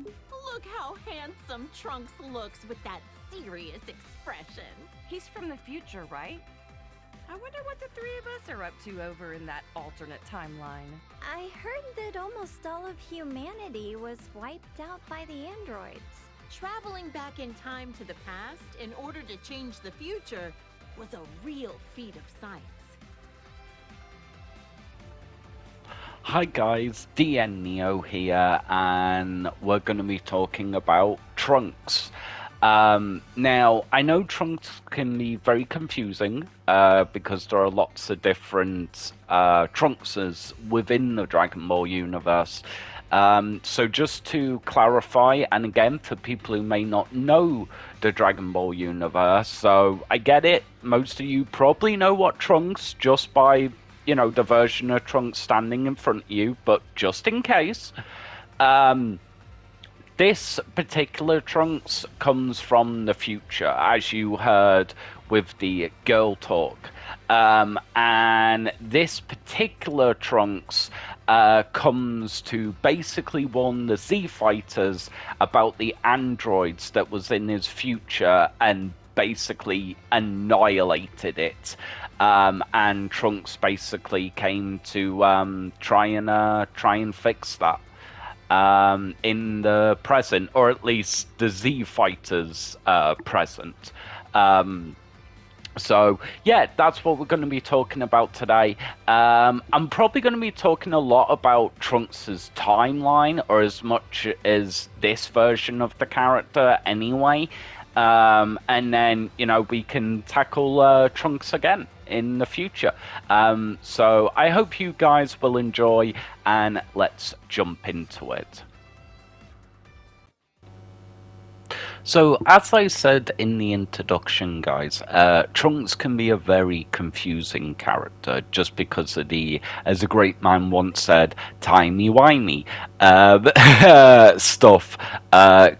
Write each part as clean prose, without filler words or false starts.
Look how handsome Trunks looks with that serious expression. He's from the future, right? I wonder what the three of us are up to over in that alternate timeline. I heard that almost all of humanity was wiped out by the androids. Traveling back in time to the past in order to change the future was a real feat of science. Hi guys, DN Neo here, and we're going to be talking about Trunks. Now, I know Trunks can be very confusing because there are lots of different Trunkses within the Dragon Ball universe. So just to clarify, and again, for people who may not know the Dragon Ball universe, so I get it, most of you probably know what Trunks just by, you know, the version of Trunks standing in front of you, but just in case, this particular Trunks comes from the future, as you heard with the girl talk. And this particular Trunks comes to basically warn the Z Fighters about the androids that was in his future and basically annihilated it. And Trunks basically came to try and fix that in the present, or at least the Z Fighters present. So yeah, that's what we're going to be talking about today. I'm probably going to be talking a lot about Trunks' timeline, or as much as this version of the character anyway. And then, you know, we can tackle Trunks again in the future. So I hope you guys will enjoy, and let's jump into it. So, as I said in the introduction, guys, Trunks can be a very confusing character just because of the, as a great man once said, timey-wimey stuff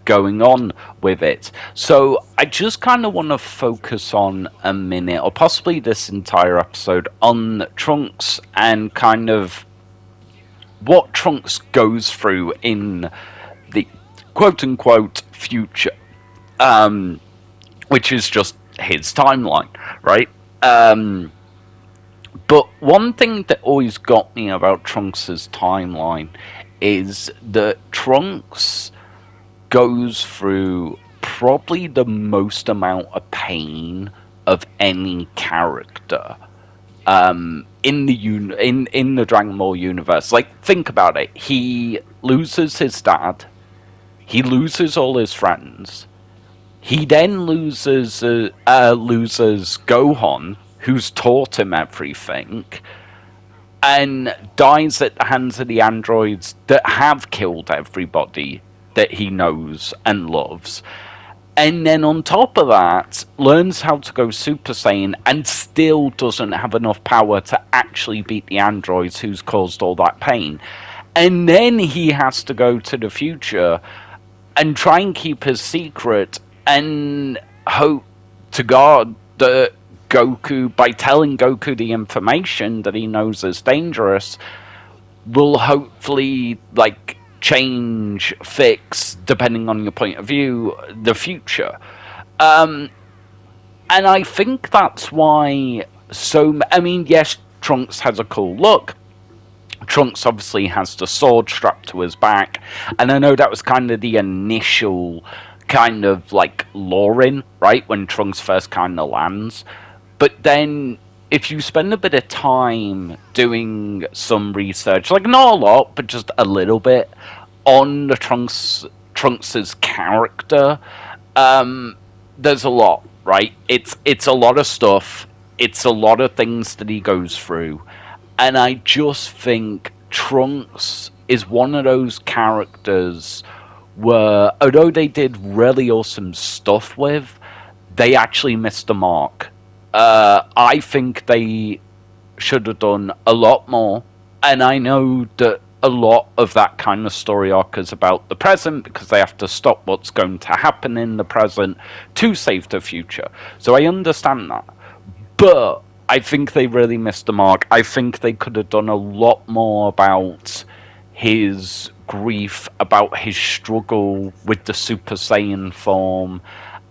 going on with it. So, I just kind of want to focus on a minute, or possibly this entire episode, on Trunks and kind of what Trunks goes through in the quote-unquote future. Which is just his timeline, right? But one thing that always got me about Trunks' timeline is that Trunks goes through probably the most amount of pain of any character in the Dragon Ball universe. Like, think about it. He loses his dad. He loses all his friends. He then loses Gohan, who's taught him everything, and dies at the hands of the androids that have killed everybody that he knows and loves. And then on top of that, learns how to go Super Saiyan and still doesn't have enough power to actually beat the androids who's caused all that pain. And then he has to go to the future and try and keep his secret and hope to God that Goku, by telling Goku the information that he knows is dangerous, will hopefully, like, change, fix, depending on your point of view, the future. And I think that's why I mean, yes, Trunks has a cool look. Trunks obviously has the sword strapped to his back, and I know that was kind of the initial kind of like luring, right, when Trunks first kind of lands. But then if you spend a bit of time doing some research, like not a lot, but just a little bit, on the Trunks's character, there's a lot, right? It's a lot of stuff. It's a lot of things that he goes through. And I just think Trunks is one of those characters where, although they did really awesome stuff with, they actually missed the mark. I think they should have done a lot more, and I know that a lot of that kind of story arc is about the present, because they have to stop what's going to happen in the present to save the future. So I understand that. But I think they really missed the mark. I think they could have done a lot more about his grief, about his struggle with the Super Saiyan form,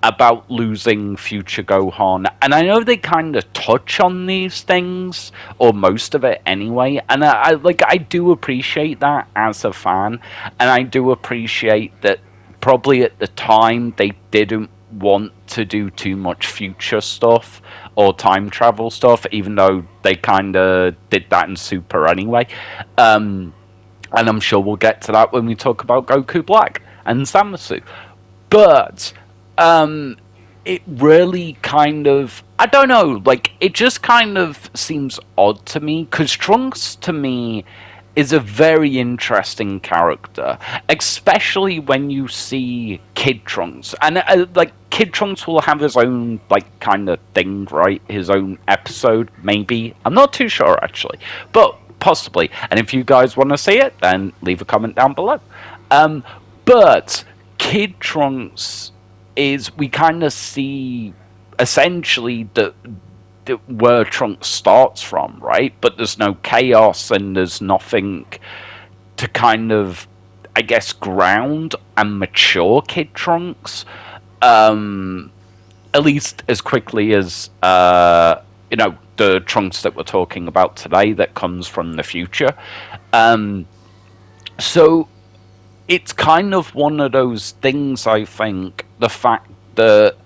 about losing future Gohan. And I know they kind of touch on these things, or most of it anyway, and I do appreciate that as a fan, and I do appreciate that probably at the time they didn't want to do too much future stuff or time travel stuff, even though they kind of did that in Super anyway. And I'm sure we'll get to that when we talk about Goku Black and Zamasu. But it really kind of, I don't know, like, it just kind of seems odd to me, because Trunks, to me, is a very interesting character, especially when you see Kid Trunks. And, like, Kid Trunks will have his own, like, kind of thing, right? His own episode, maybe. I'm not too sure, actually. But possibly. And if you guys want to see it, then leave a comment down below. But Kid Trunks is, we kind of see essentially the where Trunks starts from, right? But there's no chaos and there's nothing to kind of, I guess, ground and mature Kid Trunks. At least as quickly as, you know, the Trunks that we're talking about today that comes from the future. So it's kind of one of those things, I think, the fact that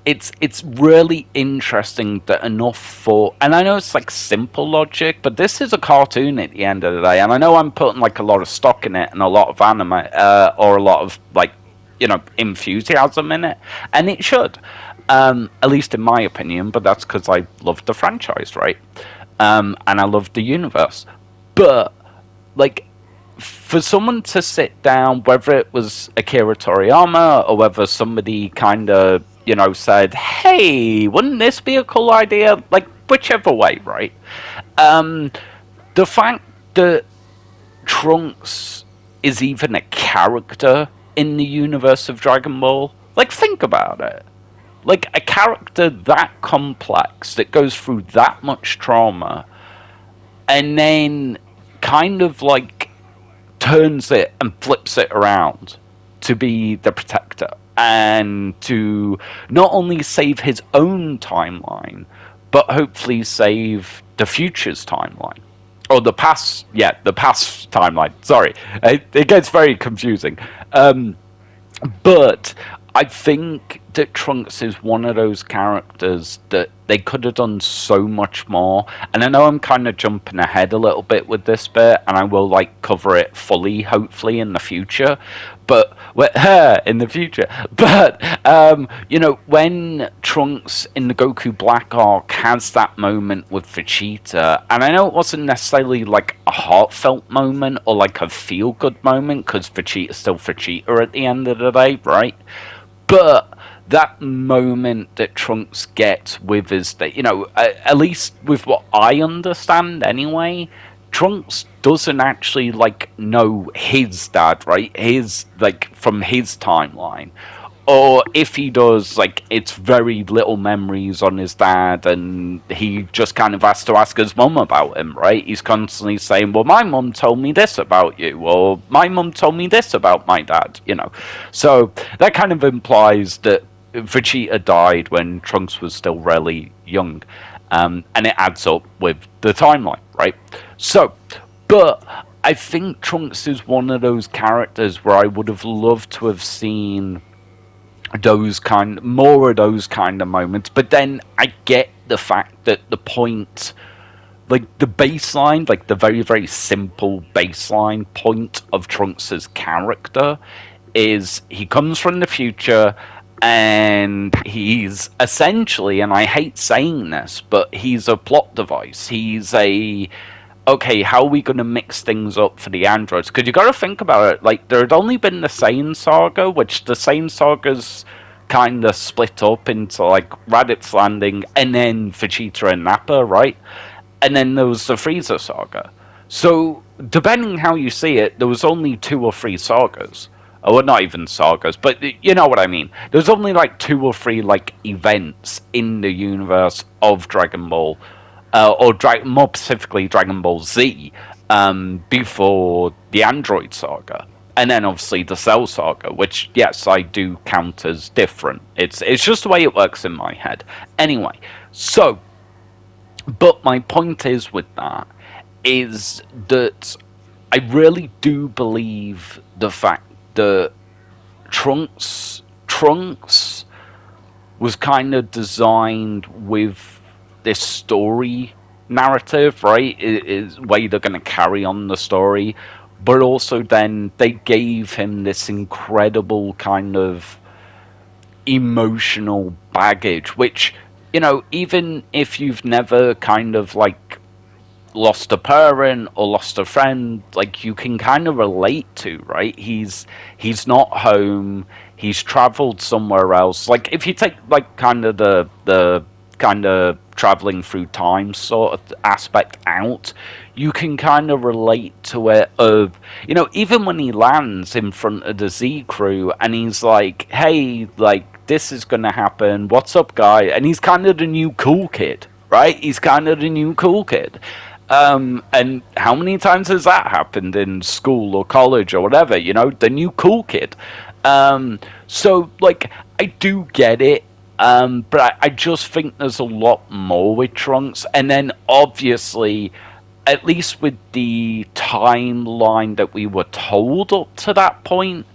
it's really interesting that enough for, and I know it's like simple logic, but this is a cartoon at the end of the day, and I know I'm putting like a lot of stock in it and a lot of anime, or a lot of, like, you know, enthusiasm in it, and it should, at least in my opinion, but that's because I love the franchise, right? And I love the universe. But, like, for someone to sit down, whether it was Akira Toriyama or whether somebody kind of, you know, said, hey, wouldn't this be a cool idea? Like, whichever way, right? The fact that Trunks is even a character in the universe of Dragon Ball, like, think about it. Like, a character that complex, that goes through that much trauma, and then kind of, like, turns it and flips it around to be the protector, and to not only save his own timeline, but hopefully save the future's timeline. Or the past, yeah, the past timeline. Sorry, it gets very confusing. But I think that Trunks is one of those characters that they could have done so much more. And I know I'm kind of jumping ahead a little bit with this bit, and I will, like, cover it fully, hopefully, in the future. But, in the future. But, you know, when Trunks in the Goku Black arc has that moment with Vegeta, and I know it wasn't necessarily, like, a heartfelt moment or, like, a feel-good moment, because Vegeta's still Vegeta at the end of the day, right? But that moment that Trunks gets with his, you know, at least with what I understand anyway, Trunks doesn't actually, like, know his dad, right? His, like, from his timeline. Or if he does, like, it's very little memories on his dad, and he just kind of has to ask his mum about him, right? He's constantly saying, well, my mum told me this about you, or my mum told me this about my dad, you know. So that kind of implies that Vegeta died when Trunks was still really young. And it adds up with the timeline, right? So, but I think Trunks is one of those characters where I would have loved to have seen more of those kind of moments. But then I get the fact that the point, like the baseline, like the very, very simple baseline point of Trunks' character is he comes from the future, and he's essentially, and I hate saying this, but he's a plot device. He's okay, how are we going to mix things up for the androids? Because you got to think about it, like, there had only been the Saiyan Saga, which the Saiyan Saga's kind of split up into, like, Raditz Landing, and then Vegeta and Nappa, right? And then there was the Frieza Saga. So, depending how you see it, there was only 2 or 3 sagas. Or not even sagas, but you know what I mean. There's only, like, 2 or 3, like, events in the universe of Dragon Ball, or more specifically Dragon Ball Z, before the Android saga. And then obviously the Cell saga, which, yes, I do count as different. It's just the way it works in my head. Anyway, so, but my point is with that, is that I really do believe the fact that Trunks was kind of designed with this story narrative, right? Is way they're going to carry on the story, but also then they gave him this incredible kind of emotional baggage, which, you know, even if you've never kind of like lost a parent or lost a friend, like you can kind of relate to, right? He's not home, he's traveled somewhere else. Like if you take like kind of the kind of traveling through time sort of aspect out, you can kind of relate to it of, you know, even when he lands in front of the Z crew and he's like, hey, like this is gonna happen, what's up guy, and he's kind of the new cool kid, right? He's kind of the new cool kid. And how many times has that happened in school or college or whatever, you know, the new cool kid. So like I do get it. But I just think there's a lot more with Trunks. And then obviously, at least with the timeline that we were told up to that point,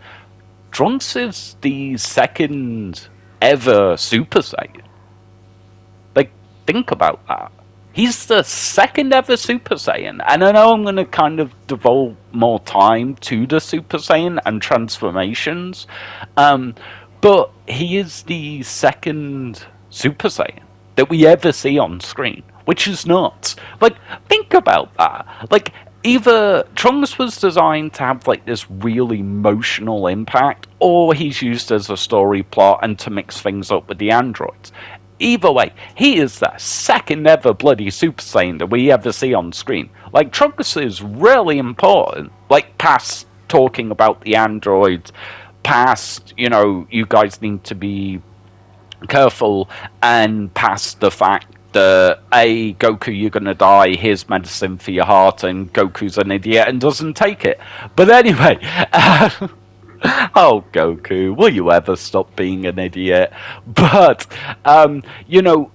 Trunks is the second ever Super Saiyan. Like, think about that. He's the second ever Super Saiyan. And I know I'm going to kind of devote more time to the Super Saiyan and transformations. But he is the second Super Saiyan that we ever see on screen, which is nuts. Like, think about that. Like, either Trunks was designed to have, like, this real emotional impact, or he's used as a story plot and to mix things up with the androids. Either way, he is the second ever bloody Super Saiyan that we ever see on screen. Like, Trunks is really important. Like, past talking about the androids, past, you know, you guys need to be careful, and past the fact that, hey, Goku, you're gonna die, here's medicine for your heart, and Goku's an idiot and doesn't take it. But anyway, oh, Goku, will you ever stop being an idiot? But, you know,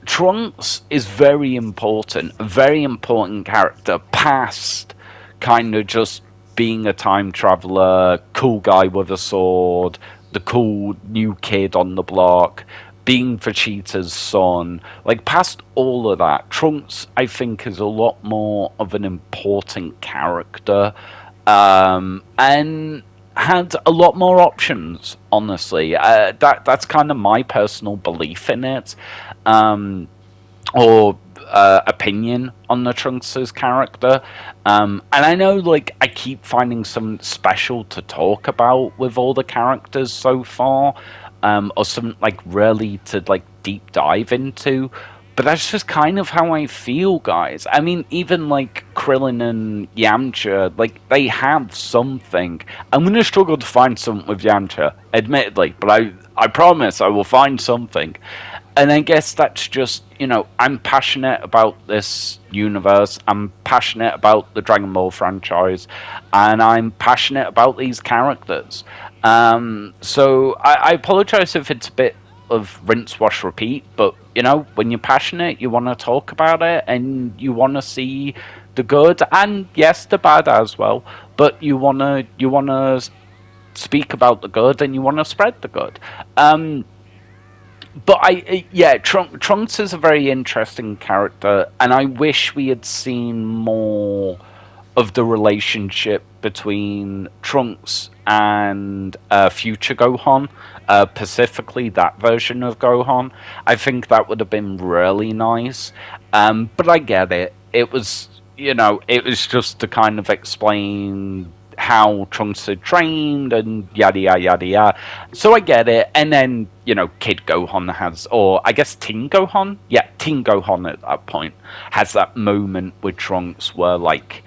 Trunks is very important, a very important character, past kind of just being a time traveler, cool guy with a sword, the cool new kid on the block, being Vegeta's son, like past all of that, Trunks, I think, is a lot more of an important character, and had a lot more options, honestly. That's kind of my personal belief in it, or opinion on the Trunks' character. And I know, like, I keep finding something special to talk about with all the characters so far, or something, like, really to, like, deep dive into. But that's just kind of how I feel, guys. I mean, even, like, Krillin and Yamcha, like, they have something. I'm going to struggle to find something with Yamcha, admittedly, but I promise I will find something. And I guess that's just, you know, I'm passionate about this universe, I'm passionate about the Dragon Ball franchise, and I'm passionate about these characters. So I apologize if it's a bit of rinse, wash, repeat, but, you know, when you're passionate, you want to talk about it, and you want to see the good, and yes, the bad as well, but you want to speak about the good, and you want to spread the good. But Trunks is a very interesting character, and I wish we had seen more of the relationship between Trunks and future Gohan, specifically that version of Gohan. I think that would have been really nice. But I get it. It was, you know, it was just to kind of explain how Trunks had trained and yada yada yada yada. So I get it. And then, you know, Kid Gohan has, or I guess Teen Gohan? Yeah, Teen Gohan at that point has that moment with Trunks where, like,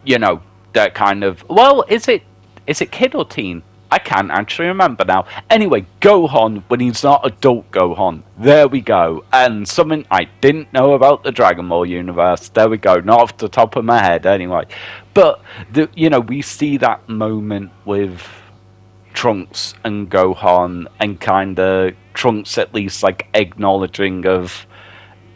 you know, that kind of, well, is it Kid or Teen? I can't actually remember now. Anyway, Gohan, when he's not adult Gohan. There we go. And something I didn't know about the Dragon Ball universe. There we go. Not off the top of my head, anyway. But, we see that moment with Trunks and Gohan, and kind of Trunks at least, like, acknowledging of,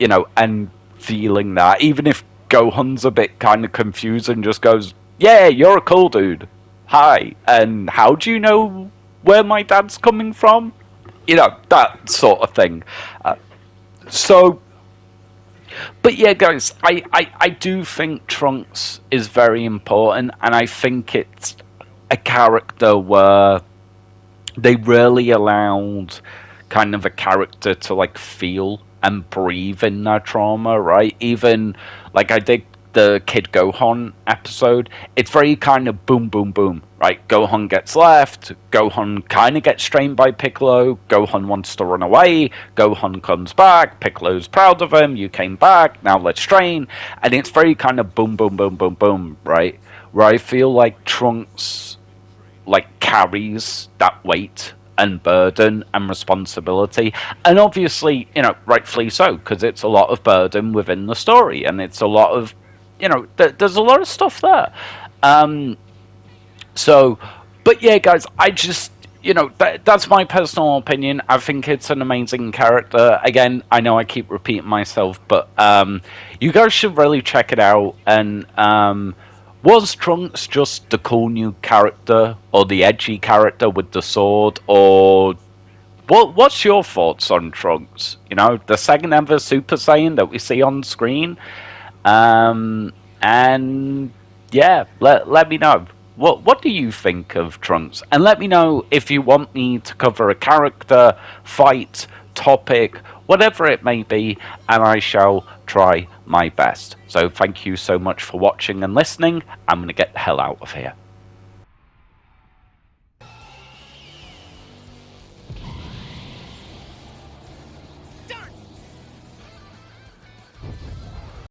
and feeling that. Even if Gohan's a bit kind of confused and just goes, yeah, you're a cool dude. Hi, and how do you know where my dad's coming from? That sort of thing. But yeah, guys, I do think Trunks is very important, and I think it's a character where they really allowed kind of a character to, like, feel and breathe in their trauma, right? Even, like, I did the Kid Gohan episode, it's very kind of boom, boom, boom, right? Gohan gets left, Gohan kind of gets strained by Piccolo, Gohan wants to run away, Gohan comes back, Piccolo's proud of him, you came back, now let's train, and it's very kind of boom, boom, boom, boom, boom, right? Where I feel like Trunks, like, carries that weight and burden and responsibility, and obviously, rightfully so, because it's a lot of burden within the story, and it's a lot of, there's a lot of stuff there. But yeah, guys, I just, that's my personal opinion. I think it's an amazing character. Again, I know I keep repeating myself, but you guys should really check it out. And was Trunks just the cool new character, or the edgy character with the sword, or what's your thoughts on Trunks? The second ever Super Saiyan that we see on screen. And yeah, let me know. What do you think of Trunks? And let me know if you want me to cover a character, fight, topic, whatever it may be, and I shall try my best. So thank you so much for watching and listening. I'm going to get the hell out of here.